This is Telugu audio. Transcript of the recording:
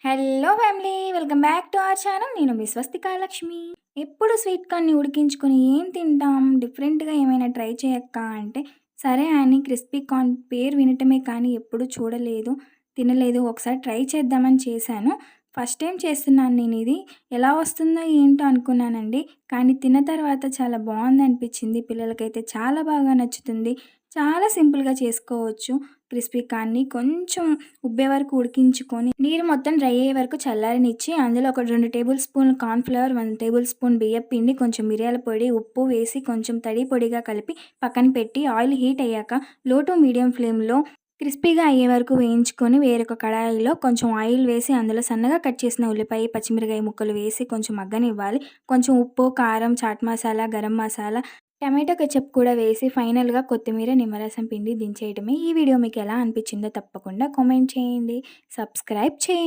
Hello family, welcome back to our channel. నేను మీ స్వస్తికా లక్ష్మి. ఎప్పుడు స్వీట్ కార్న్ని ఉడికించుకొని ఏం తింటాం, డిఫరెంట్గా ఏమైనా ట్రై చేయక్క అంటే సరే అని క్రిస్పీ కార్న్ పేరు వినటమే కానీ ఎప్పుడు చూడలేదు, తినలేదు. ఒకసారి ట్రై చేద్దామని చేశాను. ఫస్ట్ టైం చేస్తున్నాను నేను ఇది. ఎలా వస్తుందో ఏంటో అనుకున్నానండి, కానీ తిన్న తర్వాత చాలా బాగుంది అనిపించింది. పిల్లలకైతే చాలా బాగా నచ్చుతుంది. చాలా సింపుల్గా చేసుకోవచ్చు. క్రిస్పీ కార్న్ని కొంచెం ఉబ్బే వరకు ఉడికించుకొని నీరు మొత్తం డ్రై అయ్యే వరకు చల్లారనిచ్చి అందులో ఒక 2 table spoon cornflour, 1 table spoon బియ్యపు పిండి, కొంచెం మిరియాల పొడి, ఉప్పు వేసి కొంచెం తడి పొడిగా కలిపి పక్కన పెట్టి ఆయిల్ హీట్ అయ్యాక లో టు మీడియం ఫ్లేమ్‌లో క్రిస్పీగా అయ్యే వరకు వేయించుకొని వేరొక కడాయిలో కొంచెం ఆయిల్ వేసి అందులో సన్నగా కట్ చేసిన ఉల్లిపాయ, పచ్చిమిరకాయ ముక్కలు వేసి కొంచెం మగ్గనివ్వాలి. కొంచెం ఉప్పు, కారం, చాట్ మసాలా, గరం మసాలా, టమాటో కెచప్ కూడా వేసి ఫైనల్‌గా కొత్తిమీర, నిమ్మరసం పిండి దించేయడమే. ఈ వీడియో మీకు ఎలా అనిపించిందో తప్పకుండా కామెంట్ చేయండి. సబ్స్క్రైబ్ చేయండి.